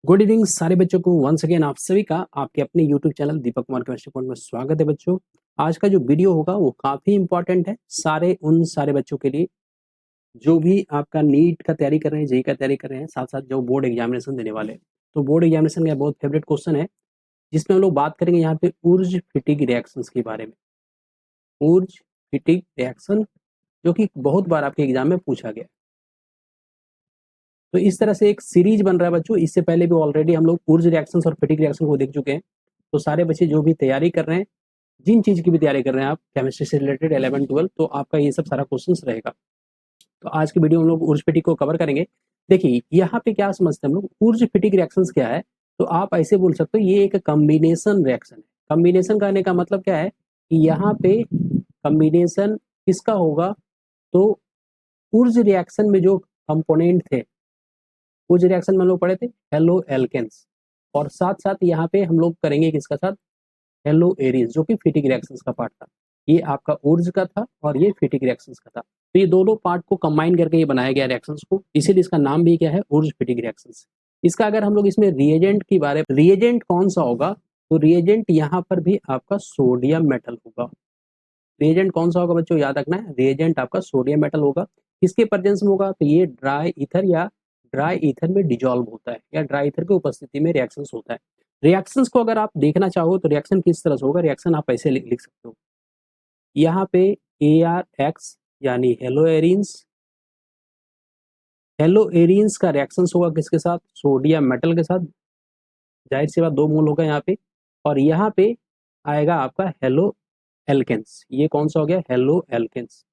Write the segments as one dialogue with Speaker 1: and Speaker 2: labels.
Speaker 1: Good evening सारे बच्चों को वंस अगेन आप सभी का आपके अपने YouTube channel Deepak Kumar chemistry point में स्वागत है बच्चों। आज का जो वीडियो होगा वो काफी इंपॉर्टेंट है सारे बच्चों के लिए जो भी आपका नीट का तैयारी कर रहे हैं, जेई का तैयारी कर रहे हैं, साथ साथ जो बोर्ड एग्जामिनेशन देने वाले हैं। तो बोर्ड एग्जामिनेशन का बहुत फेवरेट क्वेश्चन है जिसमें हम लोग बात करेंगे यहाँ पे ऊर्ज फिटिक रिएक्शंस के बारे में। ऊर्ज फिटिक रिएक्शन जो कि बहुत बार आपके एग्जाम में पूछा गया। तो इस तरह से एक सीरीज बन रहा है बच्चों। इससे पहले भी ऑलरेडी हम लोग ऊर्ज रिएक्शंस और फिटिक रिएक्शन को देख चुके हैं। तो सारे बच्चे जो भी तैयारी कर रहे हैं, जिन चीज की भी तैयारी कर रहे हैं आप केमिस्ट्री से रिलेटेड 11 12, तो आपका ये सब सारा क्वेश्चंस रहेगा। तो आज की वीडियो हम लोग ऊर्ज फिटिक को कवर करेंगे। देखिए यहाँ पे क्या समझते हैं हम लोग, ऊर्ज फिटिक रिएक्शंस क्या है। तो आप ऐसे बोल सकते हो ये एक कॉम्बिनेशन रिएक्शन है। कॉम्बिनेशन कहने का मतलब क्या है कि यहाँ पे कॉम्बिनेशन किसका होगा, तो ऊर्ज रिएक्शन में जो कंपोनेंट थे, ऊर्ज रिएक्शन में हम लोग पढ़े थे हेलो एल्केन्स, और साथ साथ यहाँ पे हम लोग करेंगे किसका साथ, हेलो एरीज, जो कि फिटिक रिएक्शंस का पार्ट था। ये आपका ऊर्ज का था और ये फिटिक रिएक्शंस का था। तो ये दोनों पार्ट को कंबाइन करके ये बनाया गया रिएक्शंस को, इसीलिए इसका नाम भी क्या है, ऊर्ज फिटिक रिएक्शंस। इसका अगर हम लोग इसमें रिएजेंट की बारे, रिएजेंट कौन सा होगा, तो रिएजेंट यहाँ पर भी आपका सोडियम मेटल होगा। रिएजेंट कौन सा होगा बच्चों, याद रखना है, रिएजेंट आपका सोडियम मेटल होगा। किसके प्रेजेंस में होगा, तो ये ड्राई ईथर या ड्राई ईथर में डिजोल्व होता है, या ड्राई ईथर की उपस्थिति में रिएक्शंस होता है। रिएक्शंस को अगर आप देखना चाहो तो रिएक्शन किस तरह से होगा, रिएक्शन आप ऐसे लिख सकते हो यहाँ पे AR-X यानी हेलो एरीन्स। हेलो एरीन्स का रिएक्शंस होगा किसके साथ, सोडियम मेटल के साथ। जाहिर सी बात 2 मोल होगा यहाँ पे। और यहाँ पे आएगा आपका हेलो एल्केन्स। ये कौन सा हो गया, हेलो एल्केन्स।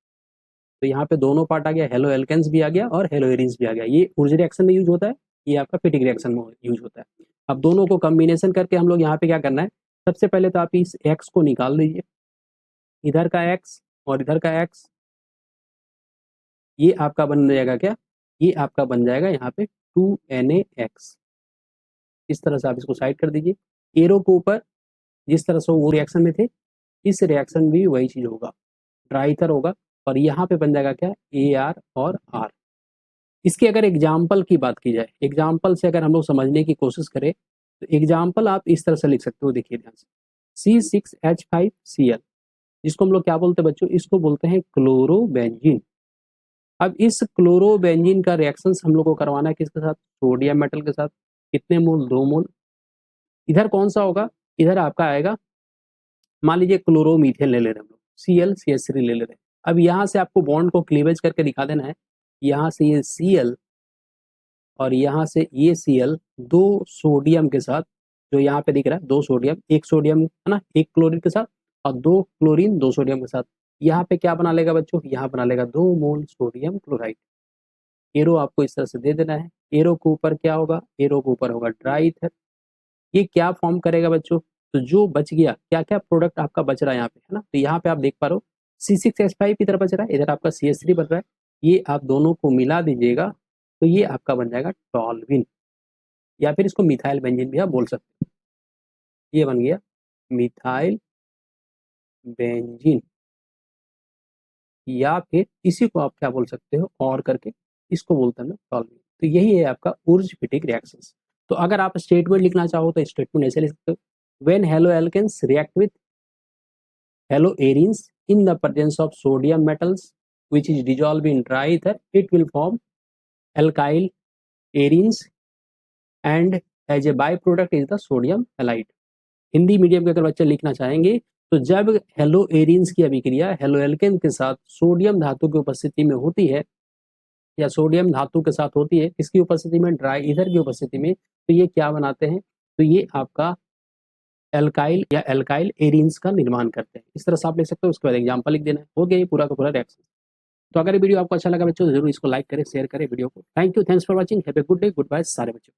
Speaker 1: तो यहाँ पे दोनों पार्ट आ गया, हेलो एल्केन्स भी आ गया और हेलो एरीन्स भी आ गया। ये ऊर्ज रिएक्शन में यूज होता है, ये आपका फिटिक रिएक्शन में यूज होता है। अब दोनों को कॉम्बिनेशन करके हम लोग यहाँ पे क्या करना है, सबसे पहले तो आप इस एक्स को निकाल दीजिए, इधर का एक्स और इधर का एक्स, ये आपका बन जाएगा क्या, ये आपका बन जाएगा यहाँ पे 2NaX। इस तरह से आप इसको साइड कर दीजिए। एरो के ऊपर जिस तरह से वो रिएक्शन में थे, इस रिएक्शन में भी वही चीज होगा, ड्राई ईथर होगा। और यहाँ पे बन जाएगा क्या, AR और R। इसके अगर एग्जाम्पल की बात की जाए, एग्जाम्पल से अगर हम लोग समझने की कोशिश करें, तो एग्जाम्पल आप इस तरह से लिख सकते हो, देखिए ध्यान से, C6H5Cl, जिसको हम लोग क्या बोलते हैं बच्चों, इसको बोलते हैं क्लोरोबेंजीन। अब इस क्लोरोबेंजीन का रिएक्शन हम लोग को करवाना है किसके साथ, सोडियम मेटल के साथ। कितने मोल, 2 मोल। इधर कौन सा होगा, इधर आपका आएगा, मान लीजिए क्लोरोमीथेन ले ले रहे हैं हम लोग, ClCH3 ले ले रहे हैं। अब यहाँ से आपको बॉन्ड को क्लीवेज करके दिखा देना है। यहाँ से ये Cl और यहाँ से ये Cl 2 सोडियम के साथ, जो यहाँ पे दिख रहा है 2 सोडियम, 1 सोडियम है ना, 1 क्लोरीन के साथ, और 2 क्लोरीन 2 सोडियम के साथ। यहाँ पे क्या बना लेगा बच्चों, यहाँ बना लेगा 2 मोल सोडियम क्लोराइड। एरो आपको इस तरह से दे देना है। एरो के ऊपर क्या होगा, एरो के ऊपर होगा ड्राई ईथर। ये क्या फॉर्म करेगा बच्चों, तो जो बच गया, क्या क्या प्रोडक्ट आपका बच रहा है यहाँ पे, है ना, तो यहाँ पे आप देख पा रहे हो C6H5 इधर बच रहा है, इधर आपका CH3 बच रहा है। ये आप दोनों को मिला दीजिएगा तो ये आपका बन जाएगा टॉल्विन, या फिर इसको मिथाइल बेंजीन भी आप बोल सकते हो। ये बन गया मिथाइल बेंजीन, या फिर इसी को आप क्या बोल सकते हो, और करके इसको बोलते हैं टॉल्विन। तो यही है आपका ऊर्ज फिटिक रिएक्शंस। तो अगर आप स्टेटमेंट लिखना चाहो तो स्टेटमेंट ऐसे लिख सकते हो, when haloalkanes react with haloarenes in the presence of sodium metals which is dissolved in dry ether, it will form alkyl arenes and as a byproduct is the sodium halide। Hindi medium के अगर बच्चे लिखना चाहेंगे तो जब hello arenes की अभिक्रिया halo alkane के साथ सोडियम धातु की उपस्थिति में होती है, या सोडियम धातु के साथ होती है, किसकी उपस्थिति में, ड्राई ईथर की उपस्थिति में, तो ये क्या बनाते हैं, तो ये आपका एल्काइल या एल्काइल एरीन्स का निर्माण करते हैं। इस तरह से आप लिख सकते हो, उसके बाद एग्जाम्पल लिख देना है, हो गया ये पूरा का पूरा रिएक्शन। तो अगर ये वीडियो आपको अच्छा लगा बच्चों, जरूर इसको लाइक करें, शेयर करें वीडियो को। Thank you, thanks for watching, have a good day, goodbye सारे बच्चों।